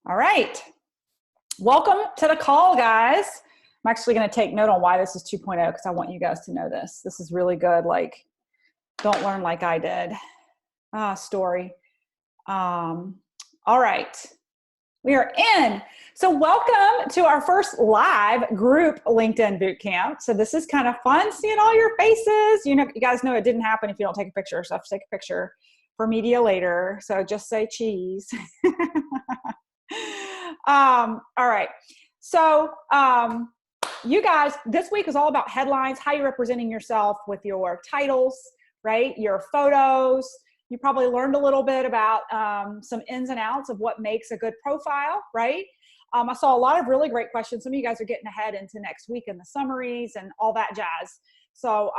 All right. Welcome to the call, guys. I'm actually going to take note on why this is 2.0 because I want you guys to know this. This is really good. Like, don't learn like I did. Story. All right. We are in. So welcome to our first live group LinkedIn bootcamp. So this is kind of fun seeing all your faces. You guys know it didn't happen if you don't take a picture. So I have to take a picture for media later. So just say cheese. All right. So you guys, this week is all about headlines, how you're representing yourself with your titles, right? Your photos. You probably learned a little bit about some ins and outs of what makes a good profile, right? I saw a lot of really great questions. Some of you guys are getting ahead into next week in the summaries and all that jazz. So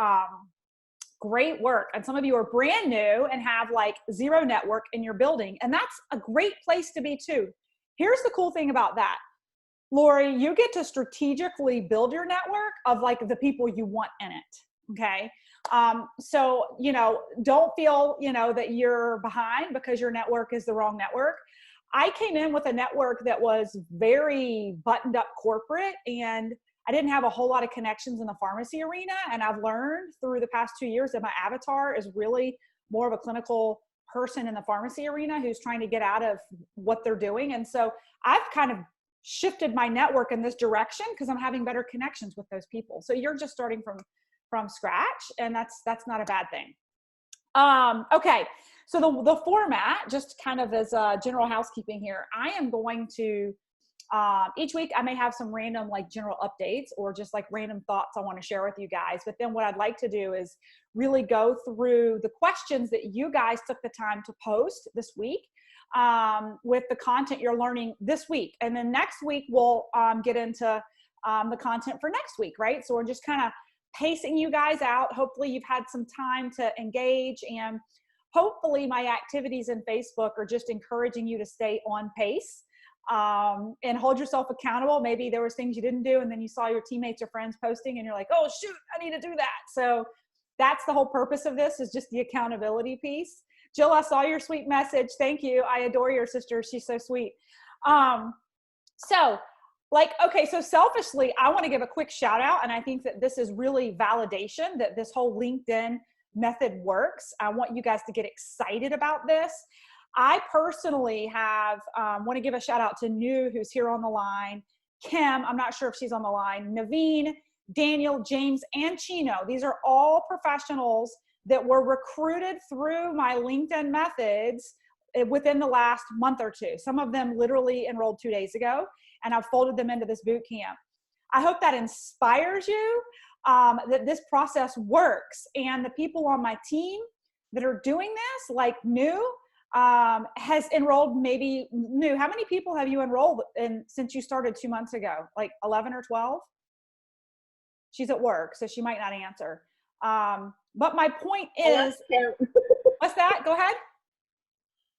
great work. And some of you are brand new and have like zero network in your building. And that's a great place to be too. Here's the cool thing about that. Lori, you get to strategically build your network of like the people you want in it. Okay. So, don't feel, that you're behind because your network is the wrong network. I came in with a network that was very buttoned up corporate, and I didn't have a whole lot of connections in the pharmacy arena. And I've learned through the past 2 years that my avatar is really more of a clinical person in the pharmacy arena who's trying to get out of what they're doing. And so I've kind of shifted my network in this direction because I'm having better connections with those people. So you're just starting from scratch, and that's not a bad thing. Okay, so the format, just kind of as general housekeeping here, I am going to each week I may have some random like general updates or just like random thoughts I want to share with you guys. But then what I'd like to do is really go through the questions that you guys took the time to post this week with the content you're learning this week. And then next week we'll get into the content for next week, right? So we're just kind of pacing you guys out. Hopefully you've had some time to engage, and hopefully my activities in Facebook are just encouraging you to stay on pace and hold yourself accountable. Maybe there was things you didn't do and then you saw your teammates or friends posting and you're like, oh shoot, I need to do that. So that's the whole purpose of this, is just the accountability piece. Jill, I saw your sweet message. Thank you. I adore your sister. She's so sweet. So selfishly, I want to give a quick shout out. And I think that this is really validation that this whole LinkedIn method works. I want you guys to get excited about this. I personally want to give a shout out to New, who's here on the line, Kim, I'm not sure if she's on the line, Naveen, Daniel, James, and Chino. These are all professionals that were recruited through my LinkedIn methods within the last month or two. Some of them literally enrolled 2 days ago, and I've folded them into this boot camp. I hope that inspires you, that this process works. And the people on my team that are doing this, like New, has enrolled maybe New. How many people have you enrolled in since you started 2 months ago? Like 11 or 12? She's at work, so she might not answer. But my point is, what's that? Go ahead.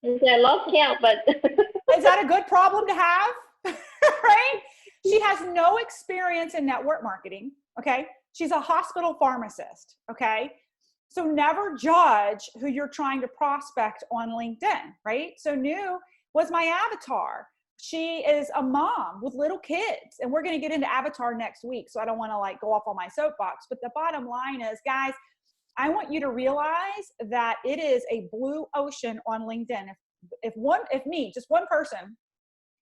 I lost count, but is that a good problem to have? Right? She has no experience in network marketing. Okay. She's a hospital pharmacist. Okay. So never judge who you're trying to prospect on LinkedIn, right? So New was my avatar. She is a mom with little kids, and we're going to get into avatar next week. So I don't want to like go off on my soapbox, but the bottom line is, guys, I want you to realize that it is a blue ocean on LinkedIn. If just one person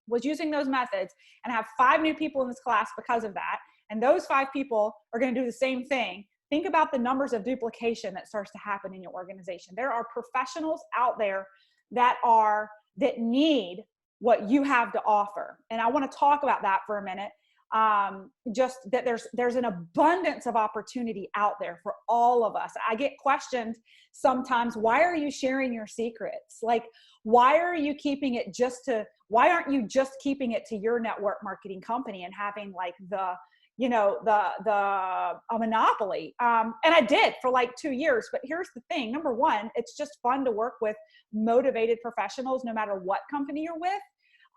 was using those methods and have 5 new people in this class because of that, and those 5 people are going to do the same thing, think about the numbers of duplication that starts to happen in your organization. There are professionals out there that need what you have to offer. And I want to talk about that for a minute. Just that there's an abundance of opportunity out there for all of us. I get questioned sometimes, why are you sharing your secrets? Like, why aren't you keeping it just keeping it to your network marketing company and having like a monopoly? And I did for like 2 years, but here's the thing. Number one, it's just fun to work with motivated professionals, no matter what company you're with.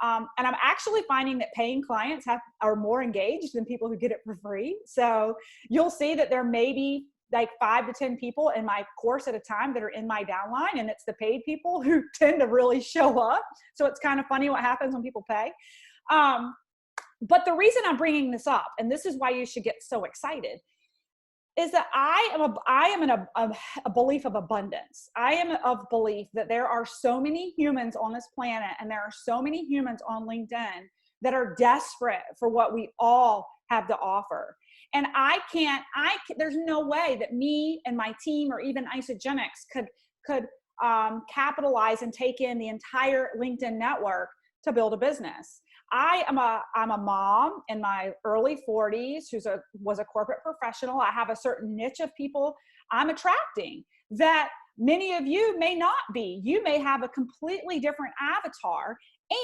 And I'm actually finding that paying clients are more engaged than people who get it for free. So you'll see that there may be like 5 to 10 people in my course at a time that are in my downline, and it's the paid people who tend to really show up. So it's kind of funny what happens when people pay. But the reason I'm bringing this up, and this is why you should get so excited, is that I am in a belief of abundance. I am of belief that there are so many humans on this planet, and there are so many humans on LinkedIn that are desperate for what we all have to offer. And there's no way that me and my team or even Isogenics could capitalize and take in the entire LinkedIn network to build a business. I'm a mom in my early 40s was a corporate professional. I have a certain niche of people I'm attracting that many of you may not be. You may have a completely different avatar,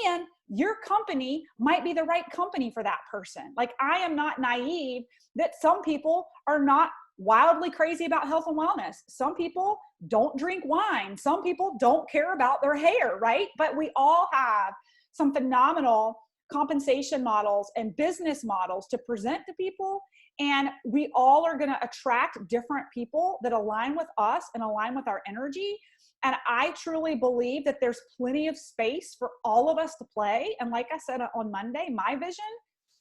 and your company might be the right company for that person. Like, I am not naive that some people are not wildly crazy about health and wellness. Some people don't drink wine. Some people don't care about their hair, right? But we all have some phenomenal compensation models and business models to present to people. And we all are going to attract different people that align with us and align with our energy. And I truly believe that there's plenty of space for all of us to play. And like I said on Monday, my vision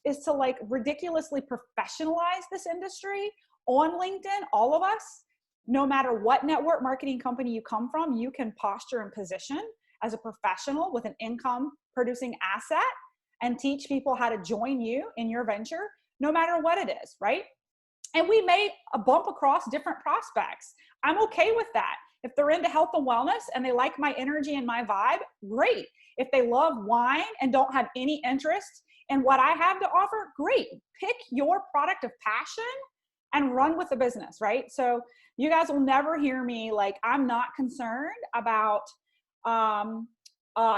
is to like ridiculously professionalize this industry on LinkedIn. All of us, no matter what network marketing company you come from, you can posture and position as a professional with an income producing asset and teach people how to join you in your venture, no matter what it is, right? And we may bump across different prospects. I'm okay with that. If they're into health and wellness and they like my energy and my vibe, great. If they love wine and don't have any interest in what I have to offer, great. Pick your product of passion and run with the business, right? So you guys will never hear me like, I'm not concerned about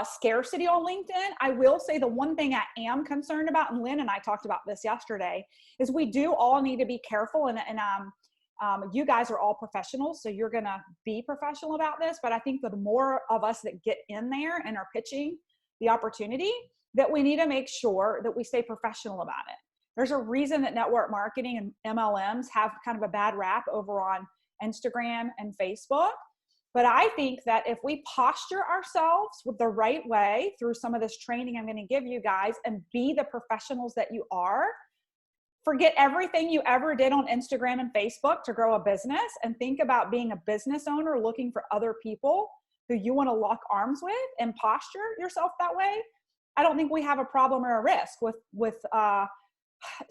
scarcity on LinkedIn. I will say the one thing I am concerned about, and Lynn and I talked about this yesterday, is we do all need to be careful. And you guys are all professionals, so you're going to be professional about this. But I think that the more of us that get in there and are pitching the opportunity, that we need to make sure that we stay professional about it. There's a reason that network marketing and MLMs have kind of a bad rap over on Instagram and Facebook. But I think that if we posture ourselves with the right way through some of this training I'm going to give you guys and be the professionals that you are, forget everything you ever did on Instagram and Facebook to grow a business and think about being a business owner looking for other people who you want to lock arms with and posture yourself that way. I don't think we have a problem or a risk with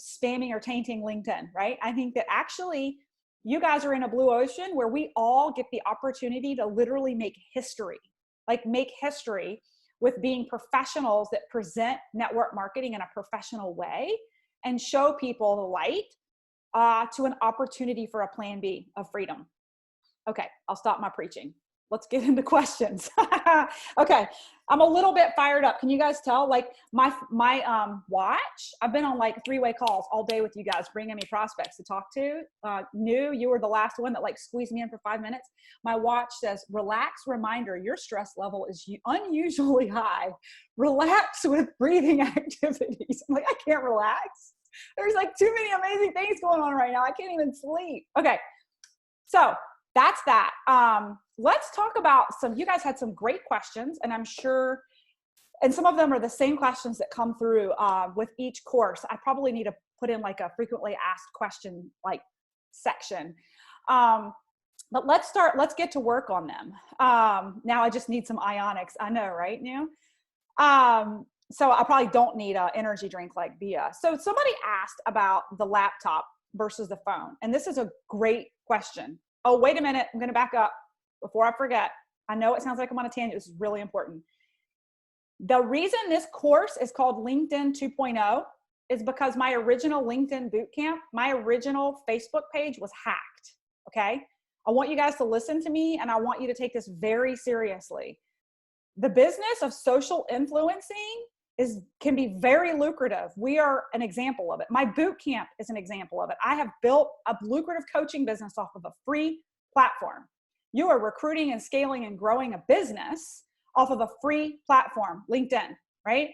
spamming or tainting LinkedIn, right? I think that actually you guys are in a blue ocean where we all get the opportunity to literally make history with being professionals that present network marketing in a professional way and show people the light to an opportunity for a plan B of freedom. Okay, I'll stop my preaching. Let's get into questions. Okay, I'm a little bit fired up. Can you guys tell? Like my watch, I've been on like 3-way calls all day with you guys, bringing me prospects to talk to. You were the last one that like squeezed me in for 5 minutes. My watch says, relax, reminder, your stress level is unusually high. Relax with breathing activities. I'm like, I can't relax. There's like too many amazing things going on right now. I can't even sleep. Okay, so that's that. Let's talk about you guys had some great questions, and I'm sure, and some of them are the same questions that come through with each course. I probably need to put in like a frequently asked question like section. But let's get to work on them. Now I just need some ionics. I know, right, New? So I probably don't need an energy drink like Bia. So somebody asked about the laptop versus the phone, and this is a great question. Oh, wait a minute. I'm going to back up before I forget. I know it sounds like I'm on a tangent. This is really important. The reason this course is called LinkedIn 2.0 is because my original LinkedIn bootcamp, my original Facebook page was hacked. Okay. I want you guys to listen to me, and I want you to take this very seriously. The business of social influencing can be very lucrative. We are an example of it. My bootcamp is an example of it. I have built a lucrative coaching business off of a free platform. You are recruiting and scaling and growing a business off of a free platform, LinkedIn, right?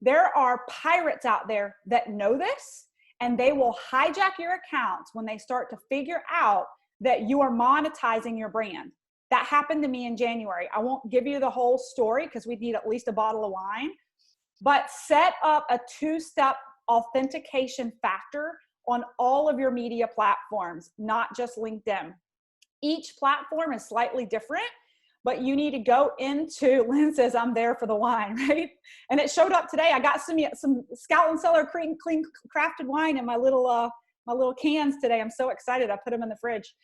There are pirates out there that know this, and they will hijack your accounts when they start to figure out that you are monetizing your brand. That happened to me in January. I won't give you the whole story because we need at least a bottle of wine, but set up a 2-step authentication factor on all of your media platforms, not just LinkedIn. Each platform is slightly different, but you need to go into, Lynn says, I'm there for the wine, right? And it showed up today. I got some Scout and Cellar clean crafted wine in my little cans today. I'm so excited. I put them in the fridge.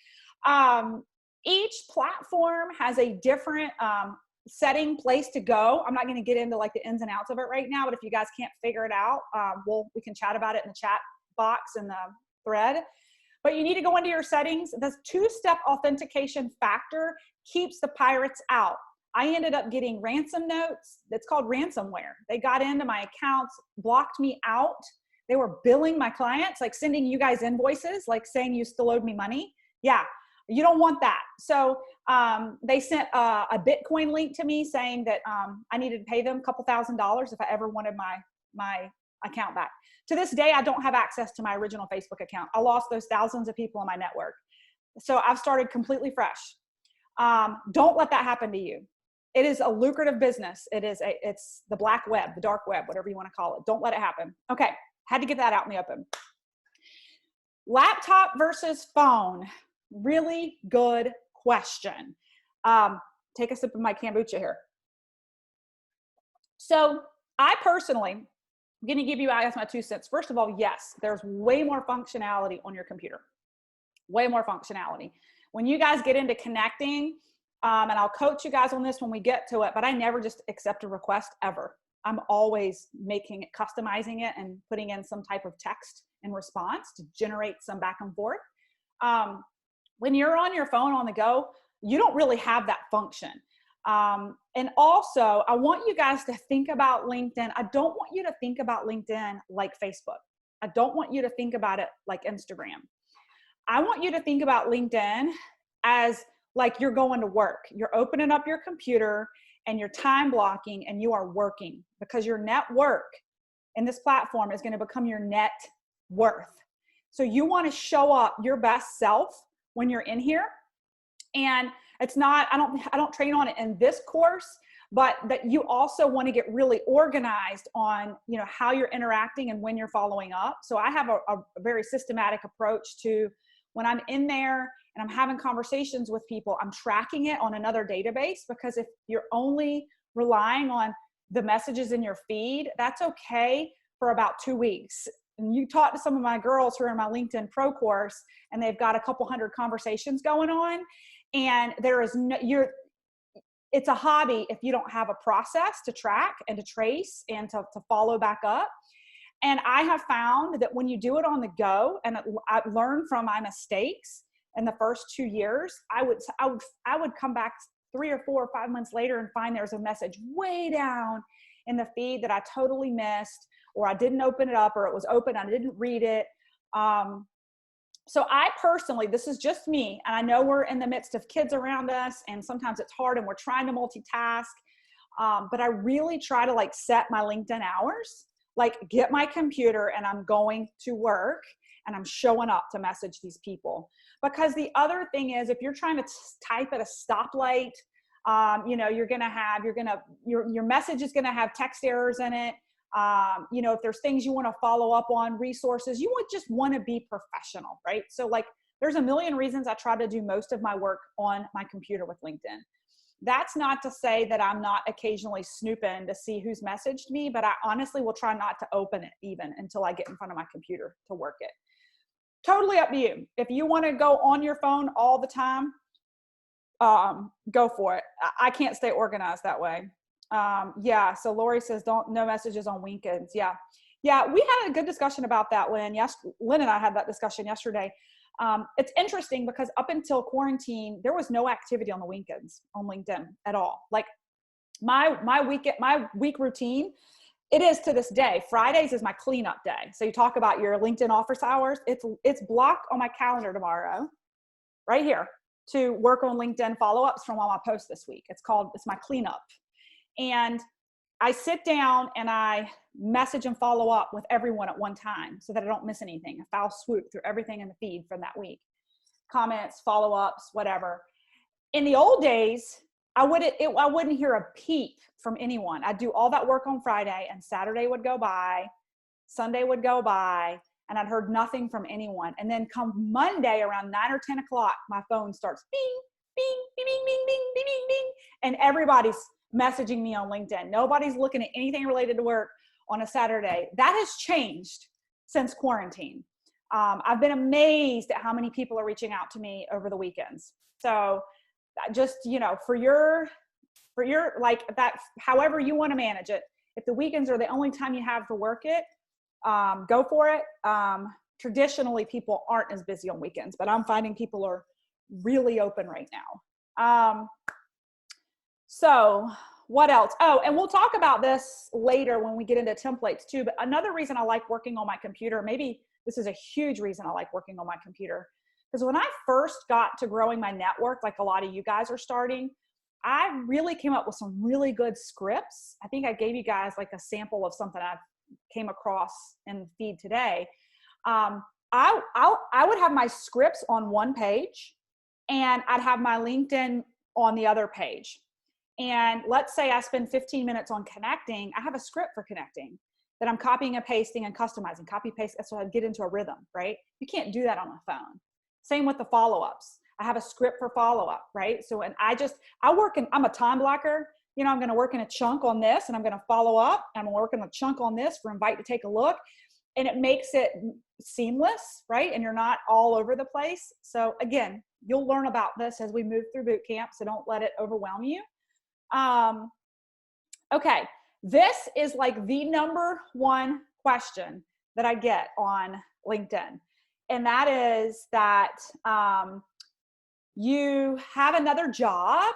Each platform has a different setting place to go. I'm not going to get into like the ins and outs of it right now, but if you guys can't figure it out, we can chat about it in the chat box in the thread. But you need to go into your settings. The 2-step authentication factor keeps the pirates out. I ended up getting ransom notes. It's called ransomware. They got into my accounts, blocked me out. They were billing my clients, like sending you guys invoices, like saying you still owed me money. Yeah, you don't want that. So they sent a Bitcoin link to me saying that I needed to pay them a couple $1,000s if I ever wanted my account back. To this day, I don't have access to my original Facebook account. I lost those thousands of people in my network. So I've started completely fresh. Don't let that happen to you. It is a lucrative business. It's the black web, the dark web, whatever you want to call it. Don't let it happen. Okay, had to get that out in the open. Laptop versus phone. Really good question. Take a sip of my kombucha here. So I personally, I'm going to give you, I guess, my 2 cents. First of all, yes, there's way more functionality on your computer. Way more functionality. When you guys get into connecting, and I'll coach you guys on this when we get to it, but I never just accept a request ever. I'm always making it, customizing it, and putting in some type of text in response to generate some back and forth. When you're on your phone on the go, you don't really have that function. And also, I want you guys to think about LinkedIn. I don't want you to think about LinkedIn like Facebook. I don't want you to think about it like Instagram. I want you to think about LinkedIn as like you're going to work. You're opening up your computer and you're time blocking and you are working, because your network in this platform is going to become your net worth. So you want to show up your best self when you're in here. And it's not, I don't train on it in this course, but that you also want to get really organized on, how you're interacting and when you're following up. So I have a very systematic approach to when I'm in there and I'm having conversations with people, I'm tracking it on another database, because if you're only relying on the messages in your feed, that's okay for about 2 weeks. And you talk to some of my girls who are in my LinkedIn Pro course, and they've got a couple hundred conversations going on, and there is no, it's a hobby if you don't have a process to track and to trace and to follow back up. And I have found that when you do it on the go, and I learned from my mistakes in the first 2 years, I would come back 3 or 4 or 5 months later and find there's a message way down in the feed that I totally missed, or I didn't open it up, or it was open, I didn't read it. So I personally, this is just me, and I know we're in the midst of kids around us, and sometimes it's hard and we're trying to multitask, but I really try to set my LinkedIn hours, get my computer and I'm going to work and I'm showing up to message these people. Because the other thing is, if you're trying to type at a stoplight, your message is going to have text errors in it. If there's things you want to follow up on, resources, you would just want to be professional, right? So there's a million reasons I try to do most of my work on my computer with LinkedIn. That's not to say that I'm not occasionally snooping to see who's messaged me, but I honestly will try not to open it even until I get in front of my computer to work it. Totally up to you. If you want to go on your phone all the time, go for it. I can't stay organized that way. Yeah. So Lori says, no messages on weekends. Yeah. Yeah. We had a good discussion about that, Lynn. Yes. Lynn and I had that discussion yesterday. It's interesting because up until quarantine, there was no activity on the weekends on LinkedIn at all. My week routine, it is to this day. Fridays is my cleanup day. So you talk about your LinkedIn office hours. It's blocked on my calendar tomorrow, right here, to work on LinkedIn follow-ups from all my posts this week. It's my cleanup. And I sit down and I message and follow up with everyone at one time so that I don't miss anything. A foul swoop through everything in the feed from that week. comments, follow-ups, whatever. In the old days, I wouldn't hear a peep from anyone. I'd do all that work on Friday, and Saturday would go by, Sunday would go by, and I'd heard nothing from anyone. And then come Monday around 9 or 10 o'clock, my phone starts bing, bing, bing, bing, bing, bing, bing, bing, bing. And everybody's messaging me on LinkedIn. Nobody's looking at anything related to work on a Saturday. That has changed since quarantine. I've been amazed at how many people are reaching out to me over the weekends. So just, for your like that, however you want to manage it, if the weekends are the only time you have to work it, go for it. Traditionally, people aren't as busy on weekends, but I'm finding people are really open right now. So what else? Oh, and we'll talk about this later when we get into templates too, but another reason I like working on my computer, maybe this is a huge reason I like working on my computer, because when I first got to growing my network, like a lot of you guys are starting, I really came up with some really good scripts. I think I gave you guys like a sample of something I came across in the feed today. I would have my scripts on one page and I'd have my LinkedIn on the other page. And let's say I spend 15 minutes on connecting. I have a script for connecting that I'm copying and pasting and customizing, copy, paste. So I get into a rhythm, right? You can't do that on a phone. Same with the follow-ups. I have a script for follow-up, right? So, and I'm a time blocker. I'm going to work in a chunk on this and I'm going to follow up. I'm going to work in a chunk on this for invite to take a look. And it makes it seamless, right? And you're not all over the place. So again, you'll learn about this as we move through boot camp. So don't let it overwhelm you. Okay. This is like the number one question that I get on LinkedIn. And that is that you have another job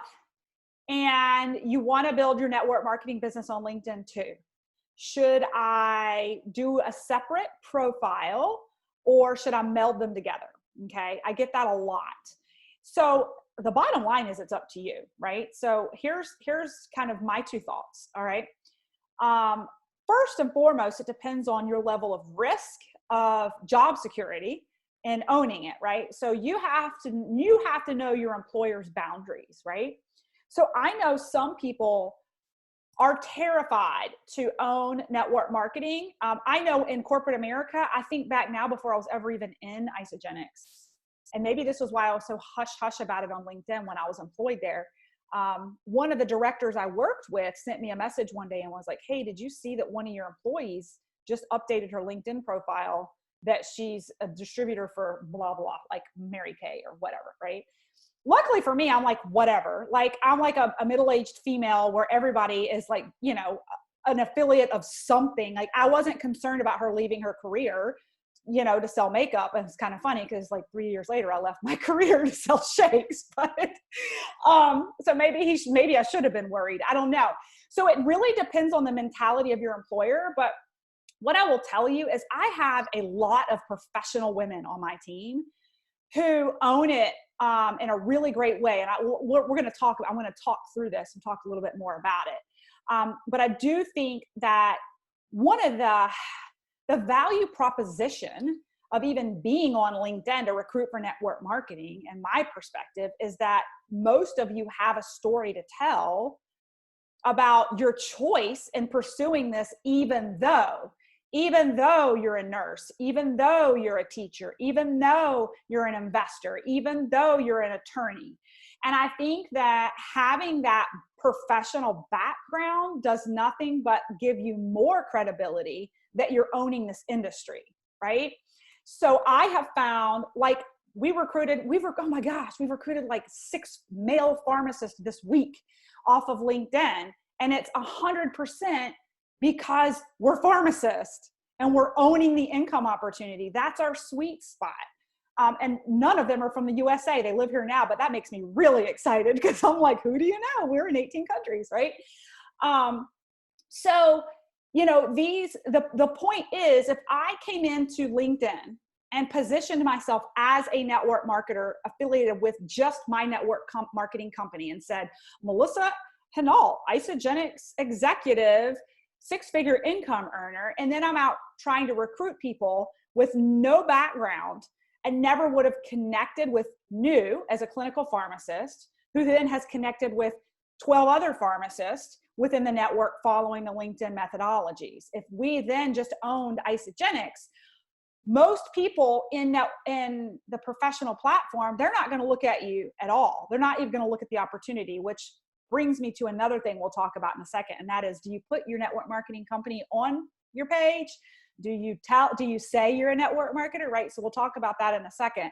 and you want to build your network marketing business on LinkedIn too. Should I do a separate profile or should I meld them together? Okay. I get that a lot. So the bottom line is it's up to you, right? So here's kind of my two thoughts. All right. First and foremost, it depends on your level of risk of job security and owning it, right? So you have to know your employer's boundaries, right? So I know some people are terrified to own network marketing. I know in corporate America, I think back now before I was ever even in Isagenix, and maybe this was why I was so hush-hush about it on LinkedIn when I was employed there. One of the directors I worked with sent me a message one day and was like, hey, did you see that one of your employees just updated her LinkedIn profile that she's a distributor for blah, blah, like Mary Kay or whatever, right? Luckily for me, I'm like, whatever. Like, I'm like a middle-aged female where everybody is like, an affiliate of something. Like, I wasn't concerned about her leaving her career, to sell makeup. And it's kind of funny because like 3 years later, I left my career to sell shakes. But so maybe I should have been worried. I don't know. So it really depends on the mentality of your employer. But what I will tell you is I have a lot of professional women on my team who own it in a really great way. And I want to talk through this and talk a little bit more about it. But I do think that one of the value proposition of even being on LinkedIn to recruit for network marketing, in my perspective, is that most of you have a story to tell about your choice in pursuing this, even though you're a nurse, even though you're a teacher, even though you're an investor, even though you're an attorney. And I think that having that professional background does nothing but give you more credibility that you're owning this industry, right? So I have found, like, we recruited like 6 male pharmacists this week off of LinkedIn. And it's 100% because we're pharmacists and we're owning the income opportunity. That's our sweet spot. And none of them are from the USA. They live here now, but that makes me really excited because I'm like, who do you know? We're in 18 countries, right? So, the point is, if I came into LinkedIn and positioned myself as a network marketer affiliated with just my network marketing company and said, Melissa Hinault, Isagenix executive, 6-figure income earner, and then I'm out trying to recruit people with no background and never would have connected with New as a clinical pharmacist, who then has connected with 12 other pharmacists within the network following the LinkedIn methodologies. If we then just owned Isagenix, most people in the professional platform, they're not going to look at you at all. They're not even going to look at the opportunity, which brings me to another thing we'll talk about in a second. And that is, do you put your network marketing company on your page? Do you say you're a network marketer, right? So we'll talk about that in a second.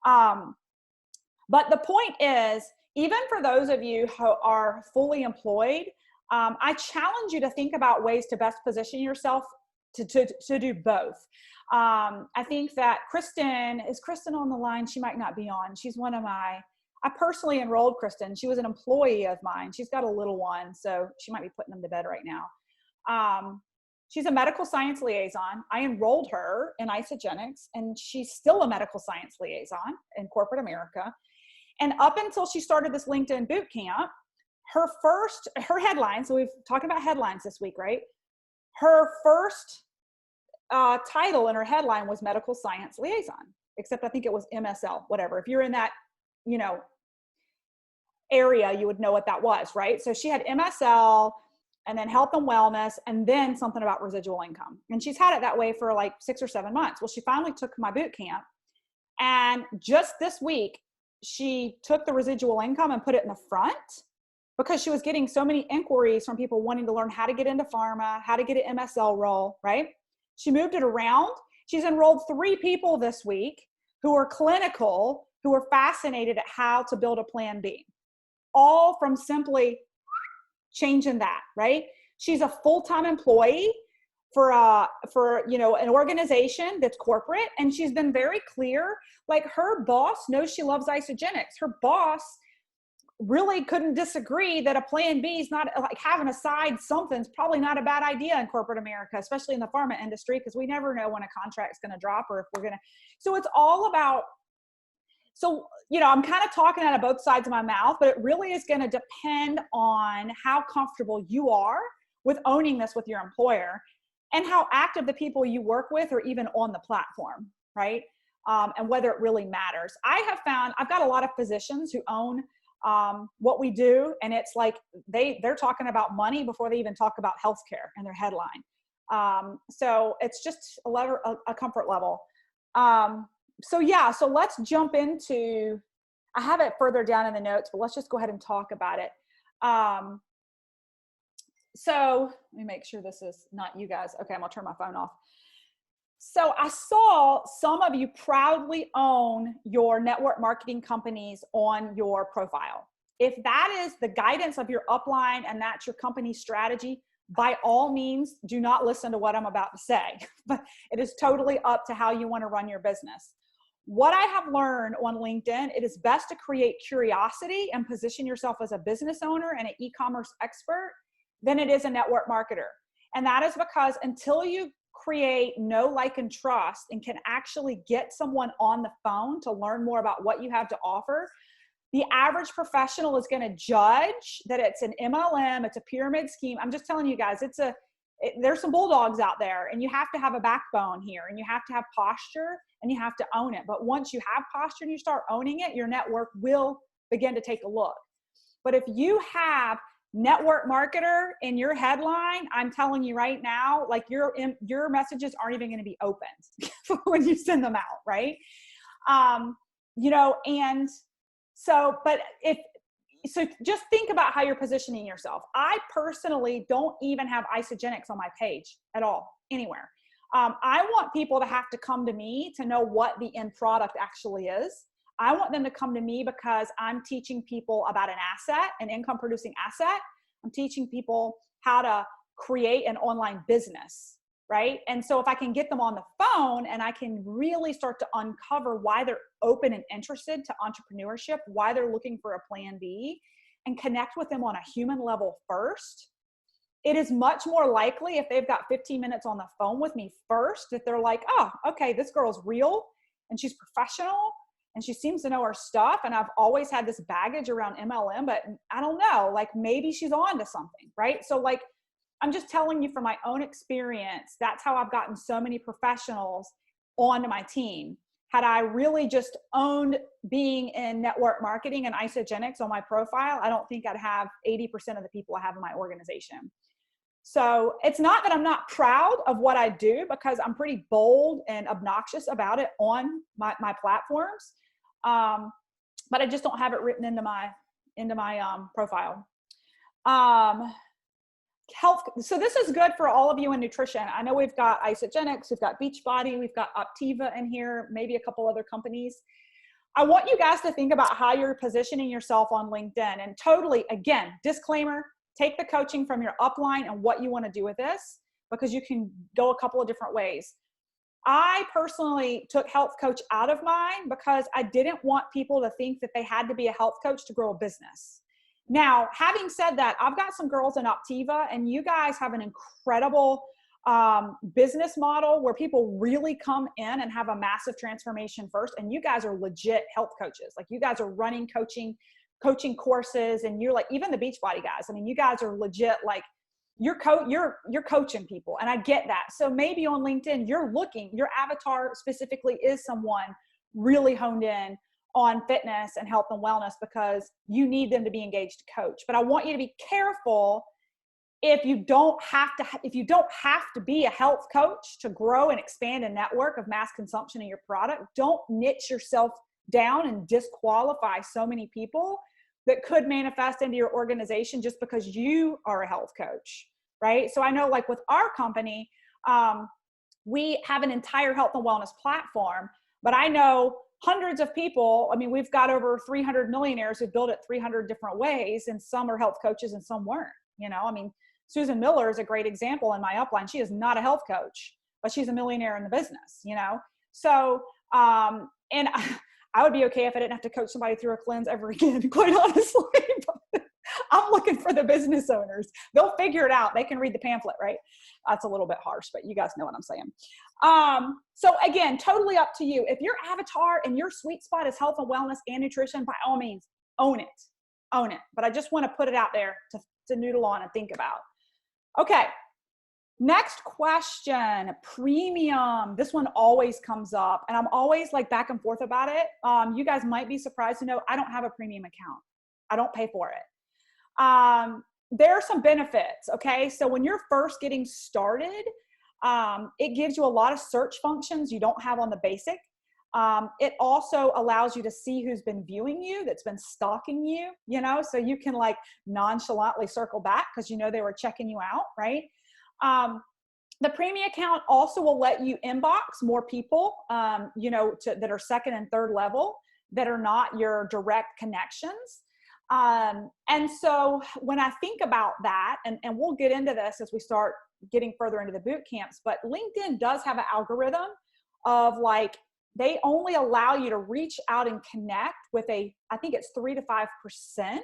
But the point is, even for those of you who are fully employed, I challenge you to think about ways to best position yourself to do both. I think that is Kristen on the line? She might not be on. She's I personally enrolled Kristen. She was an employee of mine. She's got a little one, so she might be putting them to bed right now. She's a medical science liaison. I enrolled her in Isagenix, and she's still a medical science liaison in corporate America. And up until she started this LinkedIn BootCamp, her headline, so we've talked about headlines this week, right? Her first title in her headline was medical science liaison, except I think it was MSL, whatever. If you're in that, area, you would know what that was, right? So she had MSL, and then health and wellness, and then something about residual income. And she's had it that way for like 6 or 7 months. Well, she finally took my boot camp, and just this week, she took the residual income and put it in the front, because she was getting so many inquiries from people wanting to learn how to get into pharma, how to get an MSL role, right? She moved it around. She's enrolled 3 people this week who are clinical, who are fascinated at how to build a plan B, all from simply changing that, right? She's a full-time employee for an organization that's corporate, and she's been very clear. Like, her boss knows she loves Isagenix. Her boss really couldn't disagree that a plan B is not, like, having a side something's probably not a bad idea in corporate America, especially in the pharma industry, because we never know when a contract's going to drop or if we're going to. So it's all about. So, I'm kind of talking out of both sides of my mouth, but it really is going to depend on how comfortable you are with owning this with your employer, and how active the people you work with are even on the platform, right? And whether it really matters. I have found, I've got a lot of physicians who own what we do, and it's like they're talking about money before they even talk about healthcare in their headline. So it's just a comfort level. So let's jump into, I have it further down in the notes, but let's just go ahead and talk about it. So let me make sure this is not you guys. Okay, I'm gonna turn my phone off. So I saw some of you proudly own your network marketing companies on your profile. If that is the guidance of your upline and that's your company strategy, by all means, do not listen to what I'm about to say. But it is totally up to how you want to run your business. What I have learned on LinkedIn, it is best to create curiosity and position yourself as a business owner and an e-commerce expert than it is a network marketer. And that is because until you create know, like, and trust and can actually get someone on the phone to learn more about what you have to offer, the average professional is going to judge that it's an MLM, it's a pyramid scheme. I'm just telling you guys, there's some bulldogs out there, and you have to have a backbone here, and you have to have posture, and you have to own it. But once you have posture and you start owning it, your network will begin to take a look. But if you have network marketer in your headline, I'm telling you right now, like, your messages aren't even going to be opened when you send them out, right? And so, so just think about how you're positioning yourself. I personally don't even have Isagenix on my page at all, anywhere. I want people to have to come to me to know what the end product actually is. I want them to come to me because I'm teaching people about an asset, an income producing asset. I'm teaching people how to create an online business, right? And so if I can get them on the phone and I can really start to uncover why they're open and interested to entrepreneurship, why they're looking for a plan B, and connect with them on a human level first, it is much more likely, if they've got 15 minutes on the phone with me first, that they're like, oh, okay, this girl's real and she's professional and she seems to know her stuff. And I've always had this baggage around MLM, but I don't know, like, maybe she's on to something, right? So, like, I'm just telling you from my own experience, that's how I've gotten so many professionals onto my team. had I really just owned being in network marketing and isogenics on my profile, I don't think I'd have 80% of the people I have in my organization. So it's not that I'm not proud of what I do, because I'm pretty bold and obnoxious about it on my platforms. But I just don't have it written into my profile. Health. So this is good for all of you in nutrition. I know we've got Isogenics, we've got Beachbody, we've got Optiva in here, maybe a couple other companies. I want you guys to think about how you're positioning yourself on LinkedIn. And totally, again, disclaimer, take the coaching from your upline and what you want to do with this, because you can go a couple of different ways. I personally took health coach out of mine because I didn't want people to think that they had to be a health coach to grow a business. Now, having said that, I've got some girls in Optiva, and you guys have an incredible business model where people really come in and have a massive transformation first. And you guys are legit health coaches. Like, you guys are running coaching courses, and you're like, even the Beachbody guys. I mean, you guys are legit, like, you're coaching people, and I get that. So maybe on LinkedIn, your avatar specifically is someone really honed in on fitness and health and wellness, because you need them to be engaged to coach. But I want you to be careful. If you don't have to be a health coach to grow and expand a network of mass consumption of your product, don't niche yourself down and disqualify so many people that could manifest into your organization just because you are a health coach, right? So I know, like, with our company, we have an entire health and wellness platform, but I know hundreds of people. I mean, we've got over 300 millionaires who built it 300 different ways, and some are health coaches and some weren't. I mean, Susan Miller is a great example in my upline. She is not a health coach, but she's a millionaire in the business, So, and I would be okay if I didn't have to coach somebody through a cleanse ever again, quite honestly. But I'm looking for the business owners. They'll figure it out. They can read the pamphlet, right? That's a little bit harsh, but you guys know what I'm saying. So again, totally up to you. If your avatar and your sweet spot is health and wellness and nutrition, by all means, own it. But I just want to put it out there to noodle on and think about. Okay. Next question, premium. This one always comes up, and I'm always like back and forth about it. You guys might be surprised to know I don't have a premium account. I don't pay for it. There are some benefits. Okay. So when you're first getting started, it gives you a lot of search functions you don't have on the basic. It also allows you to see who's been viewing you, that's been stalking you, so you can like nonchalantly circle back because they were checking you out, right? The premium account also will let you inbox more people, that are second and third level that are not your direct connections. And so when I think about that, and we'll get into this as we start getting further into the boot camps, but LinkedIn does have an algorithm of like, they only allow you to reach out and connect with I think it's 3 to 5%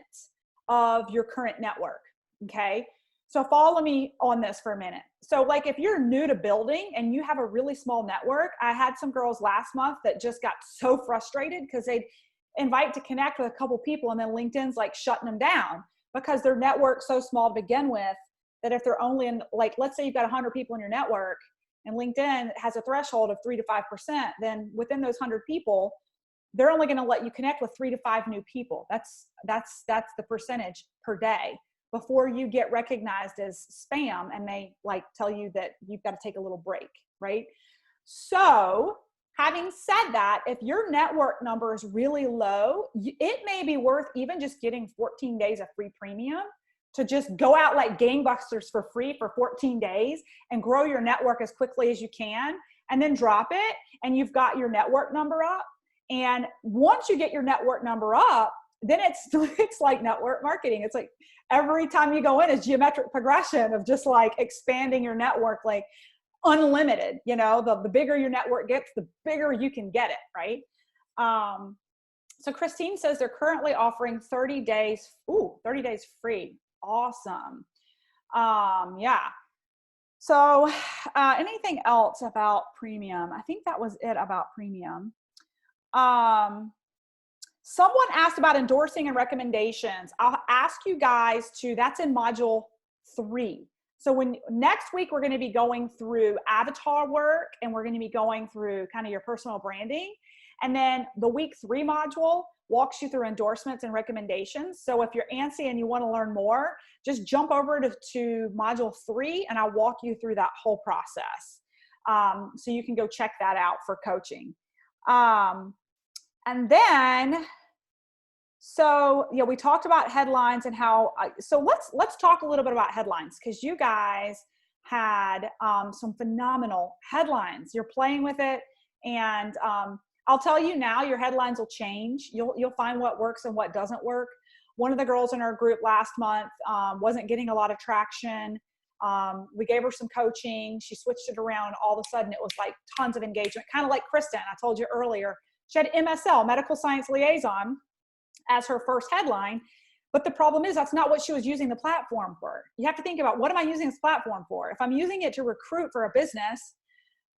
of your current network. Okay. So follow me on this for a minute. So like, if you're new to building and you have a really small network, I had some girls last month that just got so frustrated because they'd invite to connect with a couple people, and then LinkedIn's like shutting them down because their network's so small to begin with that if they're only in, like, let's say you've got 100 people in your network and LinkedIn has a threshold of 3 to 5%, then within those 100 people, they're only going to let you connect with 3 to 5 new people. That's the percentage per day before you get recognized as spam and they like tell you that you've got to take a little break, right? So having said that, if your network number is really low, it may be worth even just getting 14 days of free premium to just go out like gangbusters for free for 14 days and grow your network as quickly as you can, and then drop it, and you've got your network number up. And once you get your network number up, then it's like network marketing. It's like every time you go in is geometric progression of just like expanding your network, like unlimited. The bigger your network gets, the bigger you can get it, right? So Christine says they're currently offering 30 days free. Awesome. Yeah. So anything else about premium? I think that was it about premium. Someone asked about endorsing and recommendations. I'll ask you guys that's in module 3. So next week, we're going to be going through avatar work, and we're going to be going through kind of your personal branding. And then the week 3 module walks you through endorsements and recommendations. So if you're antsy and you want to learn more, just jump over to module 3, and I'll walk you through that whole process. So you can go check that out for coaching. And then, so yeah, we talked about headlines and how, so let's talk a little bit about headlines, because you guys had some phenomenal headlines. You're playing with it, and I'll tell you now, your headlines will change. You'll find what works and what doesn't work. One of the girls in our group last month wasn't getting a lot of traction. We gave her some coaching. She switched it around, and all of a sudden it was like tons of engagement, kind of like Kristen, I told you earlier. She had MSL, Medical Science Liaison, as her first headline. But the problem is that's not what she was using the platform for. You have to think about, what am I using this platform for? If I'm using it to recruit for a business,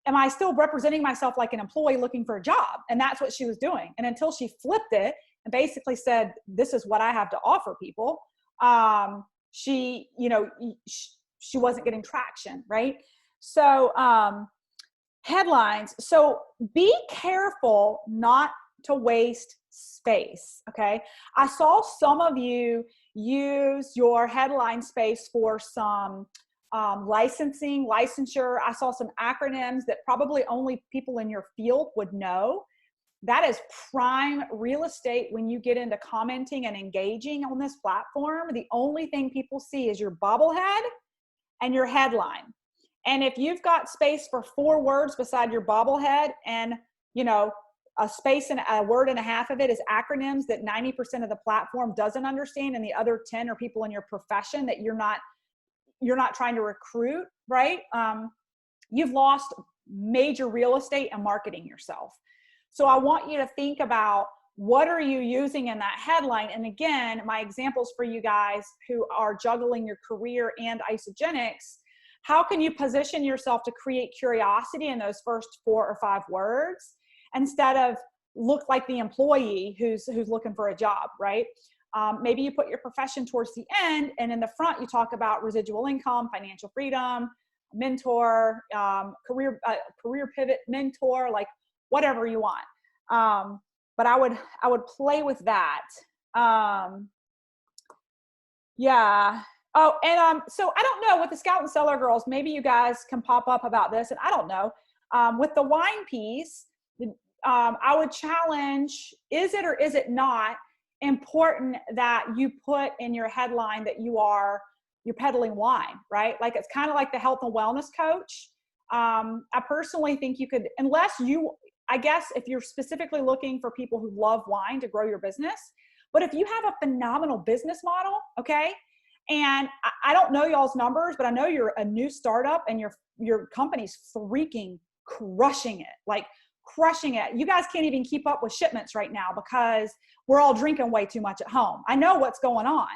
am I still representing myself like an employee looking for a job? And that's what she was doing. And until she flipped it and basically said, this is what I have to offer people, she wasn't getting traction, right? So headlines. So be careful not to waste space, okay? I saw some of you use your headline space for some licensure. I saw some acronyms that probably only people in your field would know. That is prime real estate when you get into commenting and engaging on this platform. The only thing people see is your bobblehead and your headline. And if you've got space for 4 words beside your bobblehead, and a space and a word and a half of it is acronyms that 90% of the platform doesn't understand, and the other 10 are people in your profession that you're not trying to recruit, right? You've lost major real estate and marketing yourself. So I want you to think about, what are you using in that headline? And again, my examples for you guys who are juggling your career and Isogenics, how can you position yourself to create curiosity in those first 4 or 5 words, instead of look like the employee who's looking for a job, right? Maybe you put your profession towards the end, and in the front you talk about residual income, financial freedom, mentor, career pivot mentor, like whatever you want. But I would play with that. Yeah. Oh, and so I don't know, with the Scout and Cellar girls, maybe you guys can pop up about this, and I don't know. With the wine piece, I would challenge, is it or is it not important that you put in your headline that you're peddling wine, right? Like, it's kind of like the health and wellness coach. I personally think you could, I guess if you're specifically looking for people who love wine to grow your business, but if you have a phenomenal business model, okay, and I don't know y'all's numbers, but I know you're a new startup and your company's freaking crushing it, like crushing it. You guys can't even keep up with shipments right now because we're all drinking way too much at home. I know what's going on.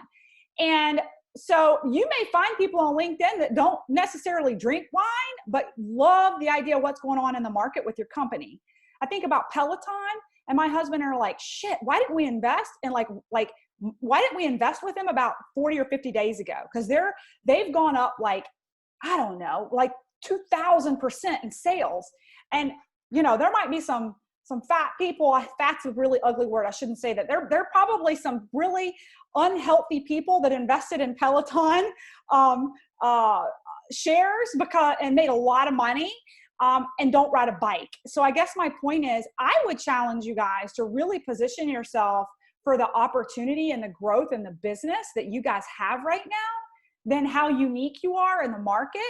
And so you may find people on LinkedIn that don't necessarily drink wine, but love the idea of what's going on in the market with your company. I think about Peloton, and my husband are like, shit, why didn't we invest? And why didn't we invest with them about 40 or 50 days ago? Because they've gone up like, I don't know, like 2,000% in sales. And there might be some fat people. Fat's a really ugly word. I shouldn't say that. There are probably some really unhealthy people that invested in Peloton shares and made a lot of money and don't ride a bike. So I guess my point is, I would challenge you guys to really position yourself for the opportunity and the growth in the business that you guys have right now, than how unique you are in the market,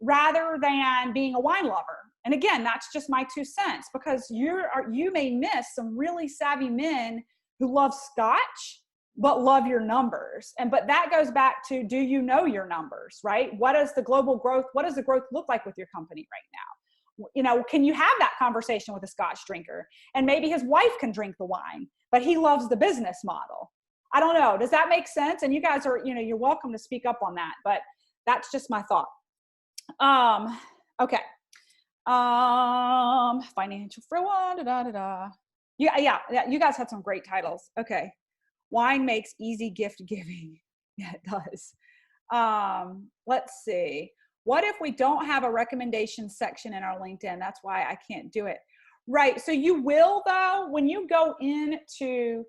rather than being a wine lover. And again, that's just my 2 cents, because you may miss some really savvy men who love Scotch, but love your numbers. But that goes back to, do you know your numbers, right? What does the growth look like with your company right now? Can you have that conversation with a Scotch drinker? And maybe his wife can drink the wine, but he loves the business model. I don't know. Does that make sense? And you guys are, you're welcome to speak up on that, but that's just my thought. Okay. Financial for one, Yeah, you guys had some great titles. Okay. Wine makes easy gift giving. Yeah, it does. Let's see. What if we don't have a recommendation section in our LinkedIn? That's why I can't do it. Right. So you will, though, when you go into,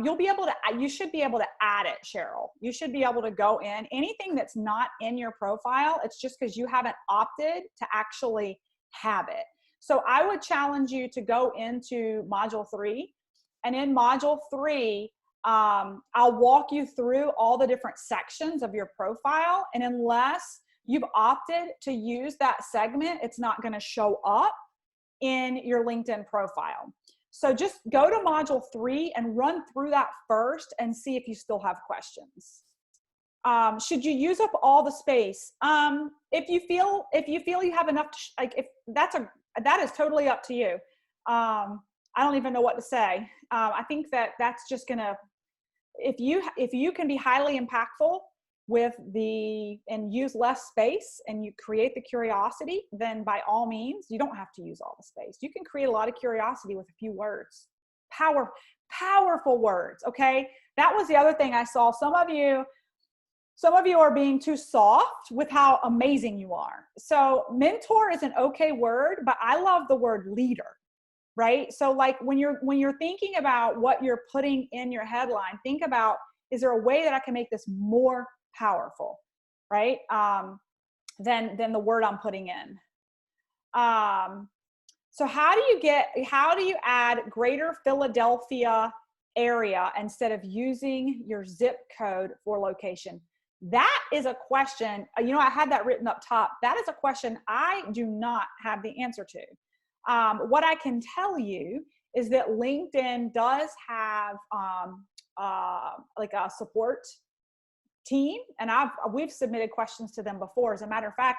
you'll be able to, you should be able to add it, Cheryl. You should be able to go in. Anything that's not in your profile, it's just because you haven't opted to actually have it. So I would challenge you to go into module 3. And in module 3, I'll walk you through all the different sections of your profile. And unless you've opted to use that segment, it's not going to show up in your LinkedIn profile. So just go to module 3 and run through that first and see if you still have questions. Should you use up all the space? If you feel you have enough, that is totally up to you. I don't even know what to say. I think that's just gonna, if you can be highly impactful with and use less space and you create the curiosity, then by all means, you don't have to use all the space. You can create a lot of curiosity with a few words. Powerful words, okay? That was the other thing I saw. Some of you are being too soft with how amazing you are. So mentor is an okay word, but I love the word leader, right? So like when you're thinking about what you're putting in your headline, think about, is there a way that I can make this more powerful, right? Than the word I'm putting in. So how do you add greater Philadelphia area instead of using your zip code for location? That is a question, I had that written up top. That is a question I do not have the answer to. What I can tell you is that LinkedIn does have like a support team, and we've submitted questions to them before. As a matter of fact,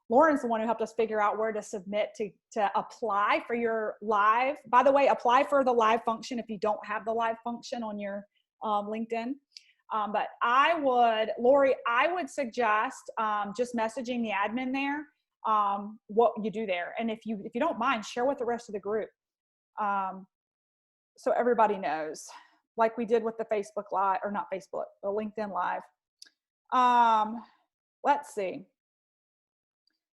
Lauren's the one who helped us figure out where to submit to apply for your live. By the way, apply for the live function if you don't have the live function on your LinkedIn. But Lori, I would suggest just messaging the admin there what you do there, and if you don't mind, share with the rest of the group so everybody knows, like we did with the Facebook Live, or not Facebook, the LinkedIn Live. Let's see.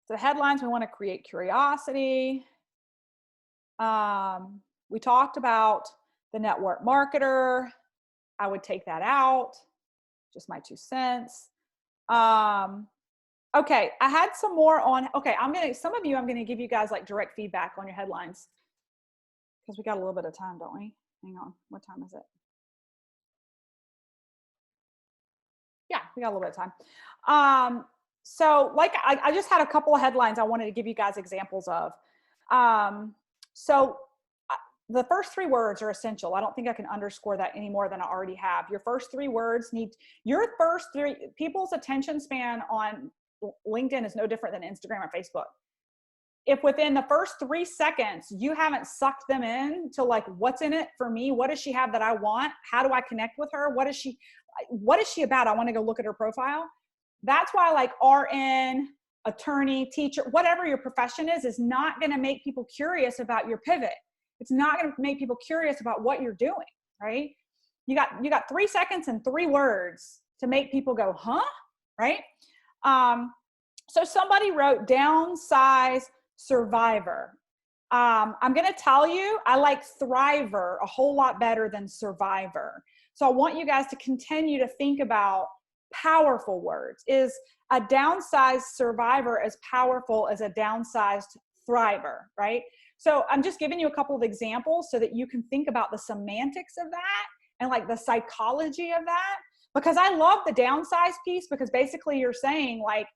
So the headlines, we want to create curiosity. We talked about the network marketer. I would take that out. Just my 2 cents. Okay, I had some more on, okay, I'm going to give you guys like direct feedback on your headlines because we got a little bit of time, don't we? Hang on, what time is it? Yeah, we got a little bit of time. So like I just had a couple of headlines I wanted to give you guys examples of. So the first 3 words are essential. I don't think I can underscore that any more than I already have. Your first 3 words people's attention span on LinkedIn is no different than Instagram or Facebook. If within the first 3 seconds, you haven't sucked them in to like, what's in it for me? What does she have that I want? How do I connect with her? What is she about? I want to go look at her profile. That's why like RN, attorney, teacher, whatever your profession is not going to make people curious about your pivot. It's not going to make people curious about what you're doing, right? You got 3 seconds and 3 words to make people go, huh? Right? So somebody wrote downsize survivor. I'm going to tell you, I like thriver a whole lot better than survivor. So I want you guys to continue to think about powerful words. Is a downsized survivor as powerful as a downsized thriver, right? So I'm just giving you a couple of examples so that you can think about the semantics of that and like the psychology of that, because I love the downsize piece, because basically you're saying like,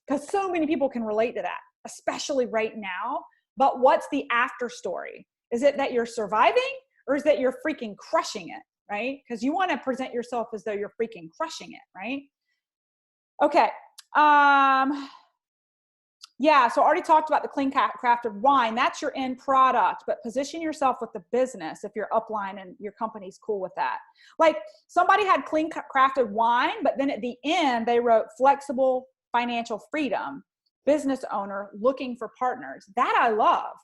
because so many people can relate to that, especially right now, but what's the after story? Is it that you're surviving, or is that you're freaking crushing it, right? Because you want to present yourself as though you're freaking crushing it, right? Okay. Yeah, so I already talked about the clean crafted wine. That's your end product, but position yourself with the business if you're upline and your company's cool with that. Like somebody had clean crafted wine, but then at the end they wrote flexible financial freedom, business owner looking for partners. That I love.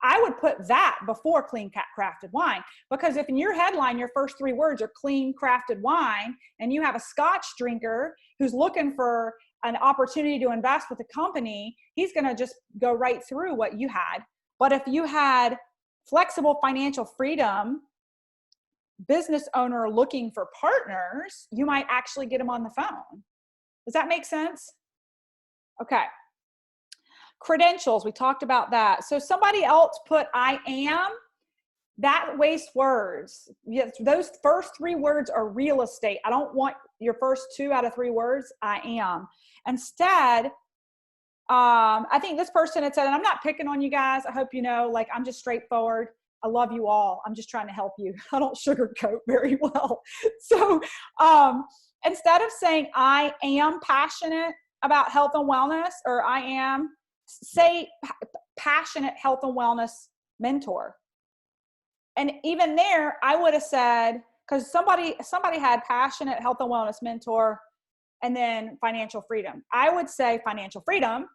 I would put that before clean crafted wine, because if in your headline, your first 3 words are clean crafted wine, and you have a Scotch drinker who's looking for an opportunity to invest with a company, he's going to just go right through what you had. But if you had flexible financial freedom, business owner looking for partners, you might actually get them on the phone. Does that make sense? Okay. Credentials, we talked about that. So somebody else put I am, that wastes words. Yes, those first 3 words are real estate. I don't want your first 2 out of 3 words, I am. Instead, I think this person had said, and I'm not picking on you guys, I hope you know, like, I'm just straightforward. I love you all. I'm just trying to help you. I don't sugarcoat very well. So instead of saying I am passionate about health and wellness, or I am, say passionate health and wellness mentor. And even there, I would have said, because somebody had passionate health and wellness mentor and then financial freedom. I would say financial freedom.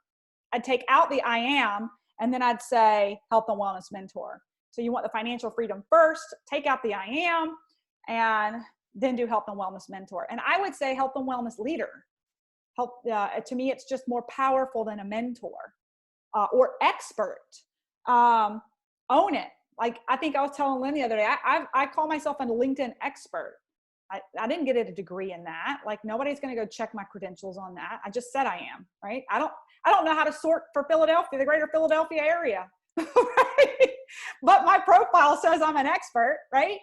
I'd take out the I am, and then I'd say health and wellness mentor. So you want the financial freedom first, take out the I am, and then do health and wellness mentor. And I would say health and wellness leader. To me, it's just more powerful than a mentor. Or expert. Own it. Like, I think I was telling Lynn the other day, I call myself a LinkedIn expert. I didn't get a degree in that. Like, nobody's going to go check my credentials on that. I just said I am, right? I don't know how to sort for Philadelphia, the greater Philadelphia area, right? But my profile says I'm an expert, right?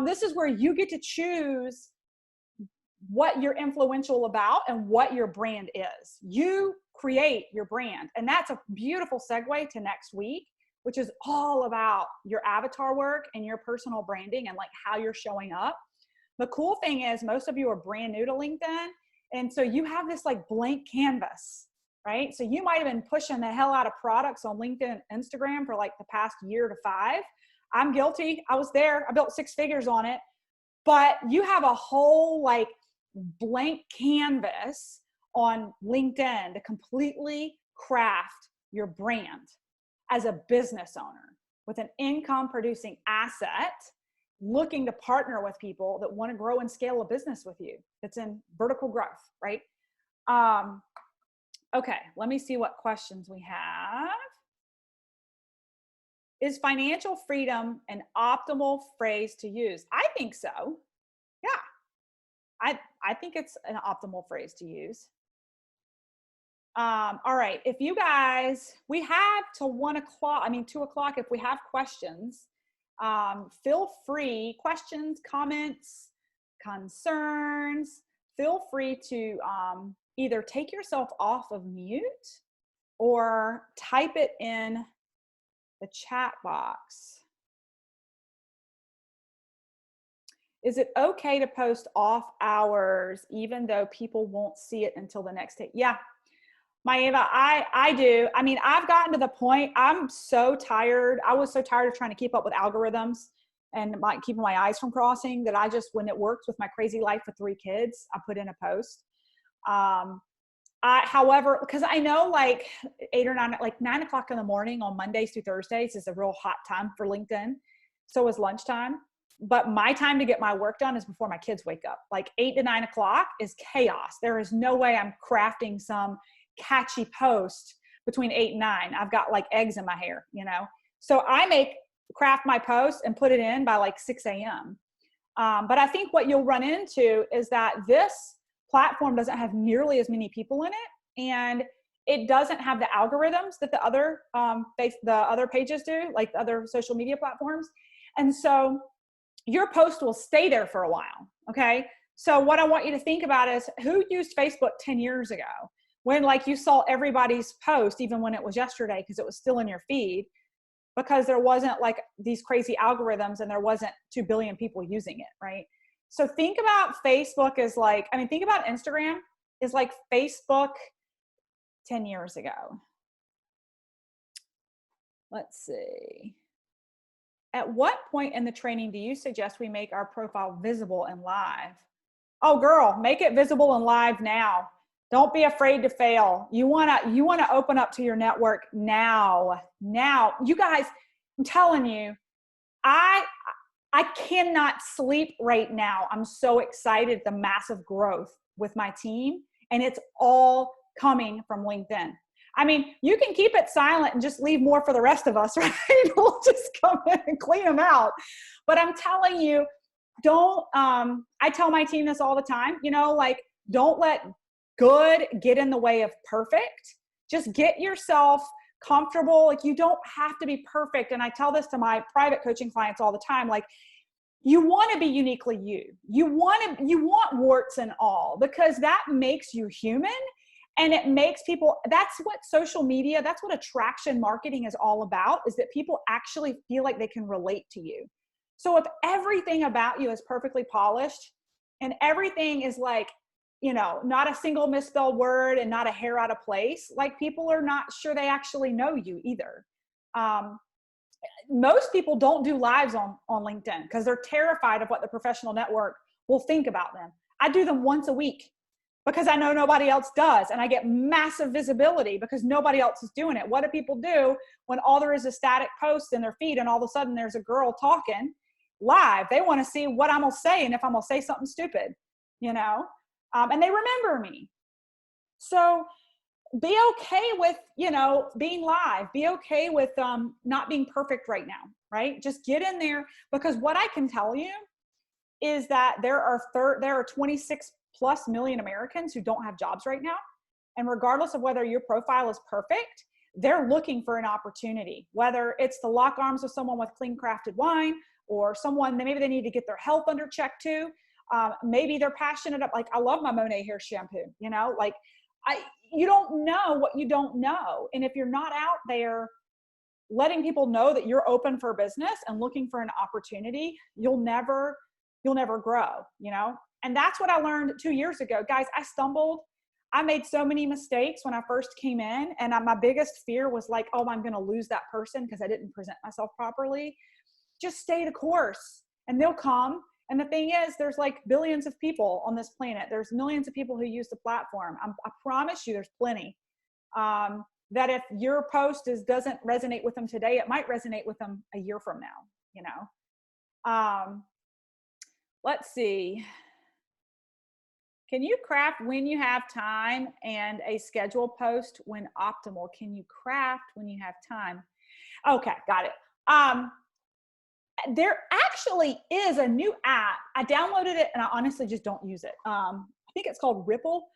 This is where you get to choose what you're influential about and what your brand is. You create your brand. And that's a beautiful segue to next week, which is all about your avatar work and your personal branding and like how you're showing up. The cool thing is most of you are brand new to LinkedIn. And so you have this like blank canvas, right? So you might've been pushing the hell out of products on LinkedIn and Instagram for like the past year to 5. I'm guilty. I was there. I built 6 figures on it. But you have a whole like blank canvas on LinkedIn to completely craft your brand as a business owner with an income producing asset, looking to partner with people that want to grow and scale a business with you. It's in vertical growth, right? Okay, let me see what questions we have. Is financial freedom an optimal phrase to use? I think so. Yeah, I think it's an optimal phrase to use. All right, if you guys, we have till 1 o'clock, 2 o'clock, if we have questions, feel free, questions, comments, concerns, feel free to either take yourself off of mute or type it in the chat box. Is it okay to post off hours even though people won't see it until the next day? Yeah, Maeva, I do. I mean, I've gotten to the point, I'm so tired. I was so tired of trying to keep up with algorithms and keeping my eyes from crossing that I just, when it works with my crazy life with 3 kids, I put in a post. However, because I know like 8 or 9, like 9 o'clock in the morning on Mondays through Thursdays is a real hot time for LinkedIn. So is lunchtime. But my time to get my work done is before my kids wake up. Like 8 to 9 o'clock is chaos. There is no way I'm crafting some catchy post between 8 and 9. I've got like eggs in my hair, you know? So I craft my post and put it in by like 6 a.m. But I think what you'll run into is that this platform doesn't have nearly as many people in it, and it doesn't have the algorithms that the other pages do, like the other social media platforms. And so your post will stay there for a while. Okay. So what I want you to think about is who used Facebook 10 years ago when like you saw everybody's post, even when it was yesterday, because it was still in your feed, because there wasn't like these crazy algorithms and there wasn't 2 billion people using it. Right. So think about Facebook as like, think about Instagram is like Facebook 10 years ago. Let's see. At what point in the training do you suggest we make our profile visible and live? Oh, girl, make it visible and live now. Don't be afraid to fail. You want to open up to your network now. You guys, I'm telling you, I cannot sleep right now. I'm so excited, the massive growth with my team, and it's all coming from LinkedIn. I mean, you can keep it silent and just leave more for the rest of us, right? We'll just come in and clean them out. But I'm telling you, don't, I tell my team this all the time, like, don't let good get in the way of perfect. Just get yourself comfortable. Like, you don't have to be perfect. And I tell this to my private coaching clients all the time. Like, you want to be uniquely you. You want warts and all, because that makes you human, and it makes people, that's what social media, that's what attraction marketing is all about, is that people actually feel like they can relate to you. So if everything about you is perfectly polished and everything is like, not a single misspelled word and not a hair out of place, like, people are not sure they actually know you either. Most people don't do lives on LinkedIn because they're terrified of what the professional network will think about them. I do them once a week because I know nobody else does. And I get massive visibility because nobody else is doing it. What do people do when all there is static posts in their feed and all of a sudden there's a girl talking live? They want to see what I'm going to say and if I'm going to say something stupid, and they remember me. So be okay with, being live. Be okay with not being perfect right now, right? Just get in there, because what I can tell you is that there are 26 plus million Americans who don't have jobs right now. And regardless of whether your profile is perfect, they're looking for an opportunity, whether it's to lock arms with someone with clean crafted wine, or someone that maybe they need to get their health under check too. Maybe they're passionate about, like, I love my Monet hair shampoo, like, you don't know what you don't know. And if you're not out there letting people know that you're open for business and looking for an opportunity, you'll never grow, And that's what I learned 2 years ago. Guys, I made so many mistakes when I first came in, and my biggest fear was like, oh, I'm going to lose that person because I didn't present myself properly. Just stay the course and they'll come. And the thing is, there's like billions of people on this planet. There's millions of people who use the platform. I promise you there's plenty. That if your post doesn't resonate with them today, it might resonate with them a year from now, Let's see. Can you craft when you have time and a schedule post when optimal? Can you craft when you have time? Okay, got it. There actually is a new app. I downloaded it and I honestly just don't use it. I think it's called Ripple.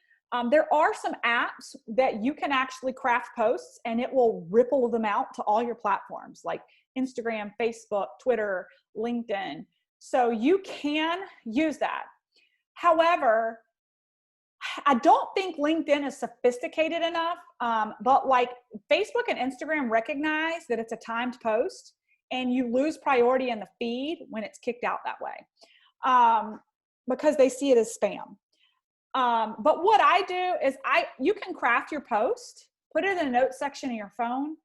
There are some apps that you can actually craft posts and it will ripple them out to all your platforms like Instagram, Facebook, Twitter, LinkedIn. So you can use that. However, I don't think LinkedIn is sophisticated enough, but like Facebook and Instagram recognize that it's a timed post and you lose priority in the feed when it's kicked out that way, because they see it as spam. But what I do is you can craft your post, put it in the notes section of your phone,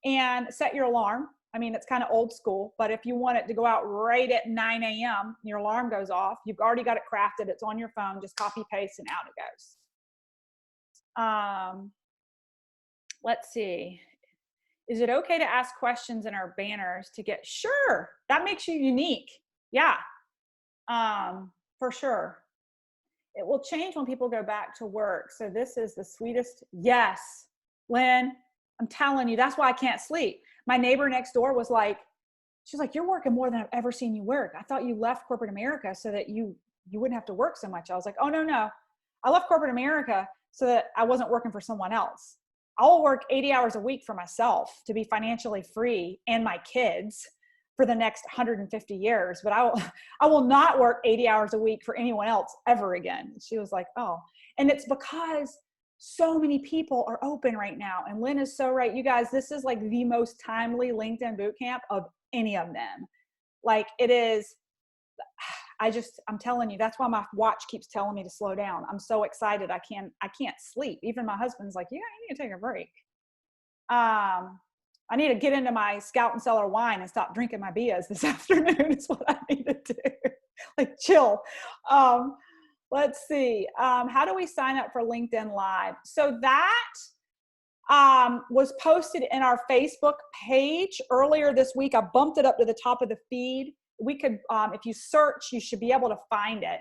and set your alarm. I mean, it's kind of old school, but if you want it to go out right at 9 a.m., your alarm goes off. You've already got it crafted. It's on your phone. Just copy, paste, and out it goes. Let's see. Is it okay to ask questions in our banners to get, sure, that makes you unique. Yeah, for sure. It will change when people go back to work. So this is the sweetest. Yes, Lynn, I'm telling you, that's why I can't sleep. My neighbor next door was like, she's like, you're working more than I've ever seen you work. I thought you left corporate America so that you wouldn't have to work so much. I was like, oh, no. I left corporate America so that I wasn't working for someone else. I'll work 80 hours a week for myself to be financially free and my kids for the next 150 years. But I will not work 80 hours a week for anyone else ever again. She was like, oh, and it's because so many people are open right now. And Lynn is so right. You guys, this is like the most timely LinkedIn bootcamp of any of them. Like it is, I'm telling you, that's why my watch keeps telling me to slow down. I'm so excited. I can't sleep. Even my husband's like, yeah, you need to take a break. I need to get into my Scout and Cellar wine and stop drinking my Bias this afternoon is what I need to do. Like chill. Let's see. How do we sign up for LinkedIn Live? So that was posted in our Facebook page earlier this week. I bumped it up to the top of the feed. We could, if you search, you should be able to find it.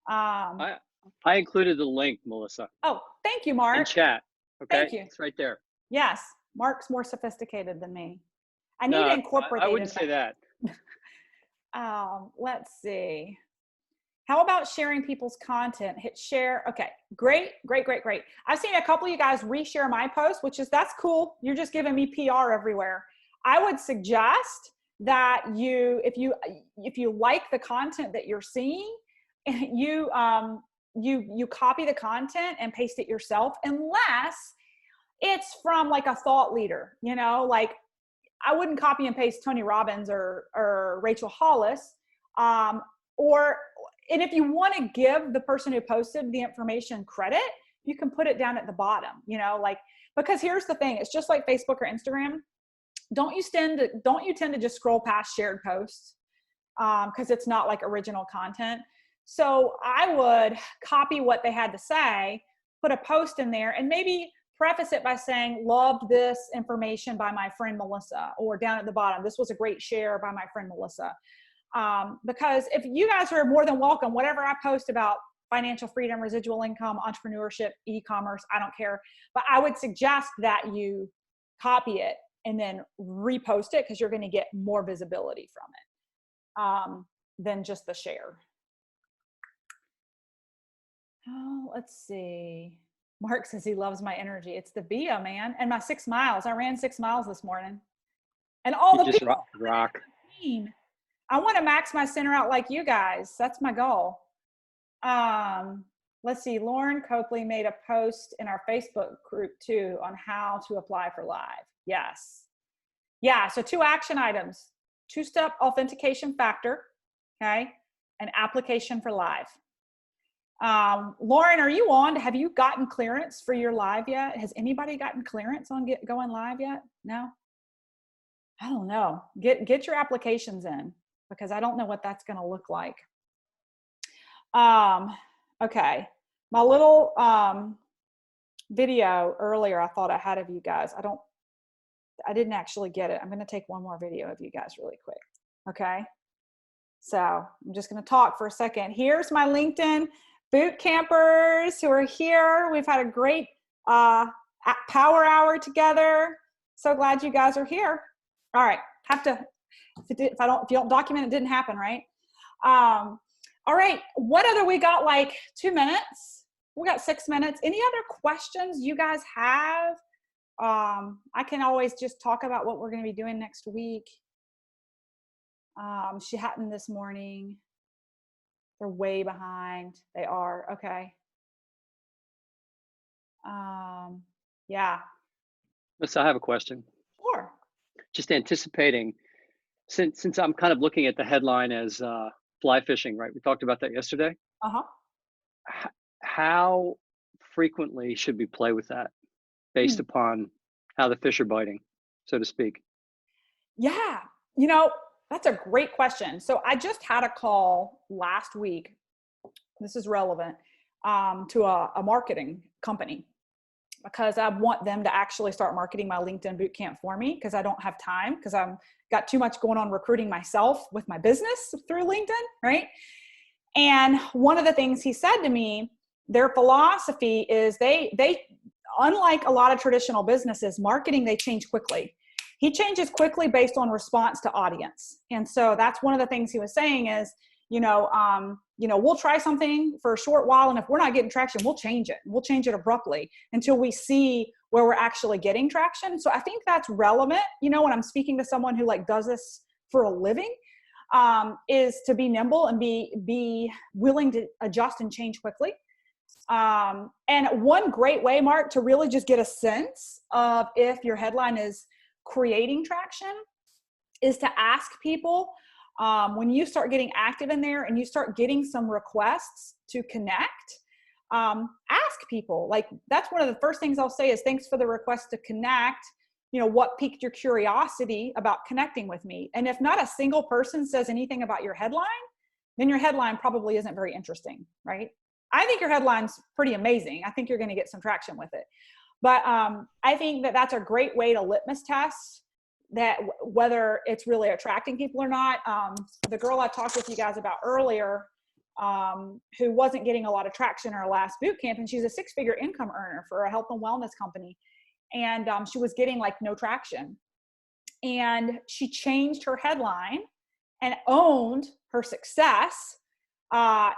I included the link, Melissa. Oh, thank you, Mark. In chat. Okay. Thank you. It's right there. Yes. Mark's more sophisticated than me. I need to incorporate I wouldn't say that. Let's see. How about sharing people's content? Hit share. Okay, great. I've seen a couple of you guys reshare my post, that's cool. You're just giving me PR everywhere. I would suggest that if you like the content that you're seeing, you copy the content and paste it yourself, unless it's from like a thought leader, like I wouldn't copy and paste Tony Robbins or Rachel Hollis, and if you want to give the person who posted the information credit, you can put it down at the bottom, because here's the thing. It's just like Facebook or Instagram. Don't you tend to just scroll past shared posts because it's not like original content. So I would copy what they had to say, put a post in there, and maybe preface it by saying, loved this information by my friend Melissa, or down at the bottom, this was a great share by my friend Melissa. Because if you guys are more than welcome, whatever I post about financial freedom, residual income, entrepreneurship, e-commerce, I don't care. But I would suggest that you copy it and then repost it, because you're going to get more visibility from it than just the share. Oh, let's see. Mark says he loves my energy. It's the BIA, man. And my 6 miles. I ran 6 miles this morning. And all the people rock. I want to max my center out like you guys. That's my goal. Let's see. Lauren Copley made a post in our Facebook group too on how to apply for live. Yes. Yeah. So 2 action items: 2-step authentication factor. Okay. An application for live. Lauren, are you on? Have you gotten clearance for your live yet? Has anybody gotten clearance on going live yet? No? I don't know. Get your applications in, because I don't know what that's going to look like. Okay. My little video earlier, I thought I had of you guys. I didn't actually get it. I'm going to take one more video of you guys really quick. Okay. So I'm just going to talk for a second. Here's my LinkedIn boot campers who are here. We've had a great power hour together. So glad you guys are here. All right. If you don't document, it didn't happen, right? All right. What other, we got like 2 minutes. We got 6 minutes. Any other questions you guys have? I can always just talk about what we're going to be doing next week. She hadn't this morning. They're way behind. They are. Okay. Yeah. Melissa, I have a question. Sure. Just anticipating, since I'm kind of looking at the headline as fly fishing, right? We talked about that yesterday. Uh-huh. How frequently should we play with that based upon how the fish are biting, so to speak? Yeah. That's a great question. So I just had a call last week. This is relevant to a marketing company, because I want them to actually start marketing my LinkedIn bootcamp for me, because I don't have time, because I've got too much going on recruiting myself with my business through LinkedIn, right? And one of the things he said to me, their philosophy is they unlike a lot of traditional businesses, marketing, they change quickly. He changes quickly based on response to audience. And so that's one of the things he was saying is, we'll try something for a short while, and if we're not getting traction, we'll change it. We'll change it abruptly until we see where we're actually getting traction. So I think that's relevant, when I'm speaking to someone who does this for a living, is to be nimble and be willing to adjust and change quickly. And one great way, Mark, to really just get a sense of if your headline is creating traction is to ask people, when you start getting active in there and you start getting some requests to connect, ask people. That's one of the first things I'll say is, thanks for the request to connect. What piqued your curiosity about connecting with me? And if not a single person says anything about your headline, then your headline probably isn't very interesting, right? I think your headline's pretty amazing. I think you're going to get some traction with it. But I think that that's a great way to litmus test that whether it's really attracting people or not. The girl I talked with you guys about earlier, who wasn't getting a lot of traction in her last boot camp, and she's a 6-figure income earner for a health and wellness company. And she was getting like no traction. And she changed her headline and owned her success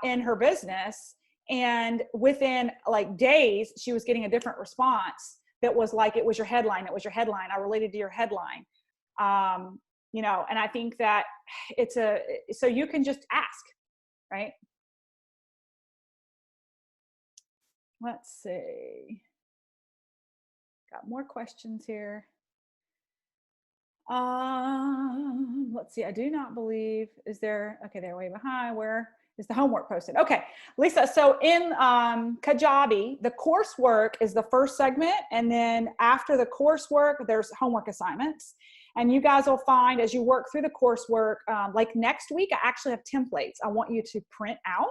in her business. And within like days, she was getting a different response that was like, it was your headline. It was your headline. I related to your headline. You know, and I think that so you can just ask, right? Let's see. Got more questions here. Let's see. I do not believe, is there, okay, they're way behind. Where is the homework posted? Okay, Lisa. So in Kajabi, the coursework is the first segment. And then after the coursework, there's homework assignments. And you guys will find as you work through the coursework, like next week, I actually have templates I want you to print out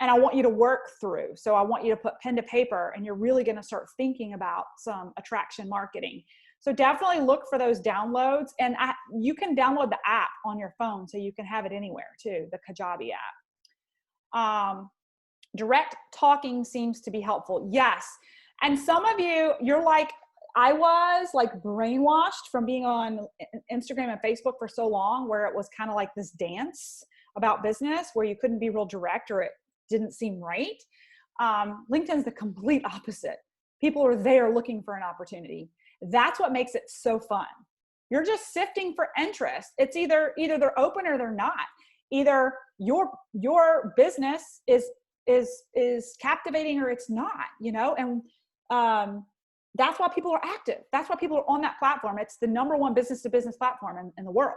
and I want you to work through. So I want you to put pen to paper and you're really going to start thinking about some attraction marketing. So definitely look for those downloads, and you can download the app on your phone so you can have it anywhere too, the Kajabi app. Direct talking seems to be helpful. Yes. And some of you, you're like, I was like brainwashed from being on Instagram and Facebook for so long, where it was kind of like this dance about business where you couldn't be real direct or it didn't seem right. LinkedIn's the complete opposite. People are there looking for an opportunity. That's what makes it so fun. You're just sifting for interest. It's either they're open or they're not. Either your business is captivating or it's not, you know, and that's why people are active. That's why people are on that platform. It's the #1 business to business platform in the world.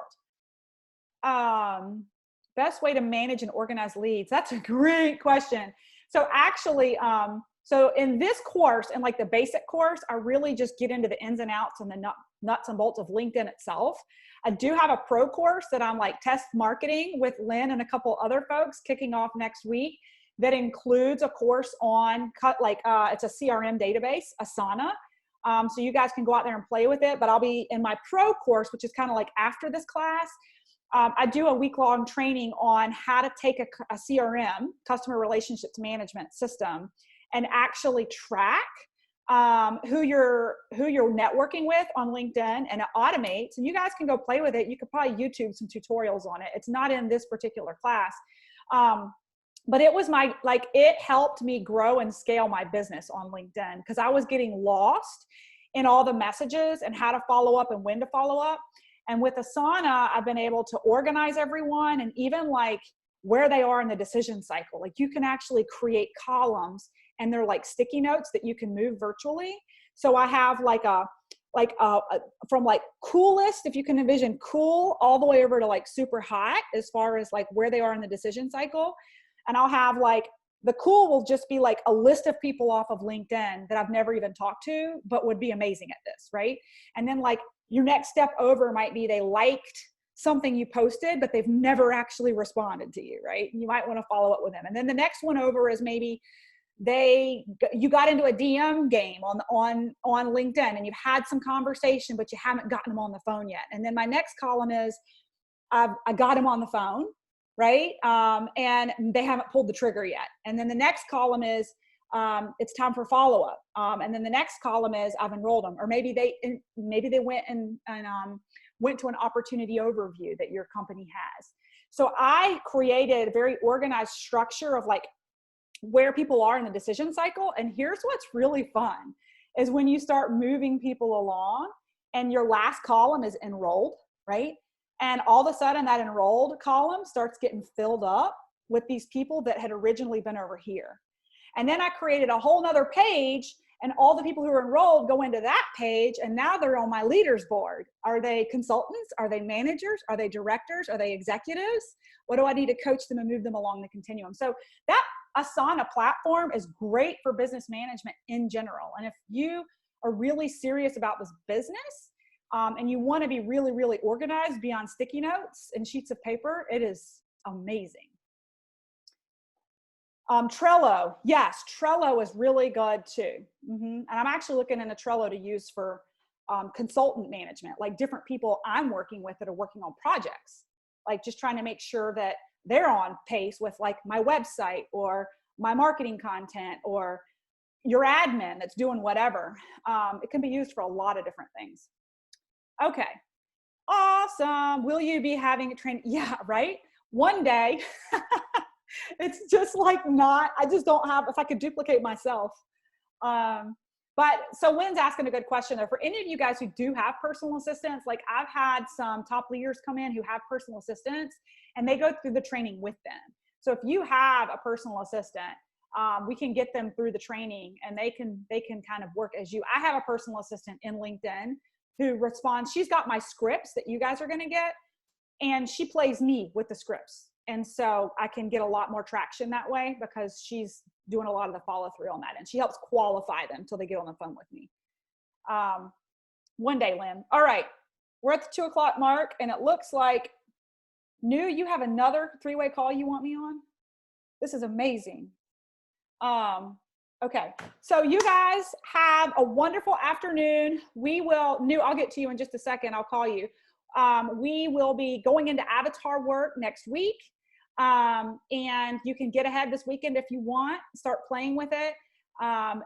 Best way to manage and organize leads. That's a great question. So actually, so in this course, in like the basic course, I really just get into the ins and outs and the nuts and bolts of LinkedIn itself. I do have a pro course that I'm like test marketing with Lynn and a couple other folks kicking off next week that includes a course on it's a CRM database, Asana. So you guys can go out there and play with it, but I'll be in my pro course, which is kind of like after this class. I do a week-long training on how to take a CRM, customer relationships management system, and actually track who you're networking with on LinkedIn, and it automates. And you guys can go play with it. You could probably YouTube some tutorials on it. It's not in this particular class, but it was it helped me grow and scale my business on LinkedIn because I was getting lost in all the messages and how to follow up and when to follow up. And with Asana, I've been able to organize everyone and even like where they are in the decision cycle. Like you can actually create columns and they're like sticky notes that you can move virtually. So I have from like coolest, if you can envision cool, all the way over to like super hot as far as like where they are in the decision cycle. And I'll have like the cool will just be like a list of people off of LinkedIn that I've never even talked to, but would be amazing at this, right? And then like your next step over might be they liked something you posted, but they've never actually responded to you, right? You might want to follow up with them. And then the next one over is maybe you got into a DM game on LinkedIn and you've had some conversation, but you haven't gotten them on the phone yet. And then my next column is I got them on the phone, right? And they haven't pulled the trigger yet. And then the next column is it's time for follow-up. And then the next column is I've enrolled them, or maybe they went and went to an opportunity overview that your company has. So I created a very organized structure of like where people are in the decision cycle. And here's what's really fun is when you start moving people along and your last column is enrolled, right? And all of a sudden that enrolled column starts getting filled up with these people that had originally been over here. And then I created a whole nother page and all the people who are enrolled go into that page and now they're on my leaders board. Are they consultants? Are they managers? Are they directors? Are they executives? What do I need to coach them and move them along the continuum? So that Asana platform is great for business management in general. And if you are really serious about this business and you want to be really, really organized beyond sticky notes and sheets of paper, it is amazing. Trello. Yes, Trello is really good too. And I'm actually looking into Trello to use for consultant management, like different people I'm working with that are working on projects, like just trying to make sure that they're on pace with like my website or my marketing content or your admin that's doing whatever. It can be used for a lot of different things. Okay. Awesome. Will you be having a training? Yeah, right. One day. It's just like not, I just don't have, if I could duplicate myself. But so Lynn's asking a good question though. For any of you guys who do have personal assistants, like I've had some top leaders come in who have personal assistants and they go through the training with them. So if you have a personal assistant, we can get them through the training and they can kind of work as you. I have a personal assistant in LinkedIn who responds. She's got my scripts that you guys are going to get and she plays me with the scripts. And so I can get a lot more traction that way because she's doing a lot of the follow through on that. And she helps qualify them until they get on the phone with me. One day, Lynn. All right. We're at the 2 o'clock mark and it looks like you have another 3-way call you want me on? This is amazing. Okay. So you guys have a wonderful afternoon. I'll get to you in just a second. I'll call you. We will be going into avatar work next week. And you can get ahead this weekend if you want, start playing with it.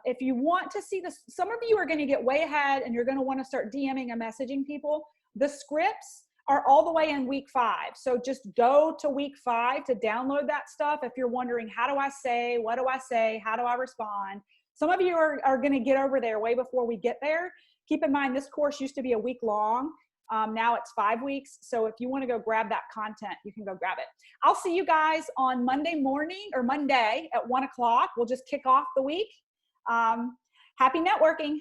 If you want to see this, some of you are going to get way ahead and you're going to want to start DMing and messaging people. The scripts are all the way in week 5. So just go to week 5 to download that stuff. If you're wondering, how do I say, what do I say? How do I respond? Some of you are going to get over there way before we get there. Keep in mind, this course used to be a week long. Now it's 5 weeks. So if you want to go grab that content, you can go grab it. I'll see you guys on Monday morning or Monday at 1 o'clock. We'll just kick off the week. Happy networking.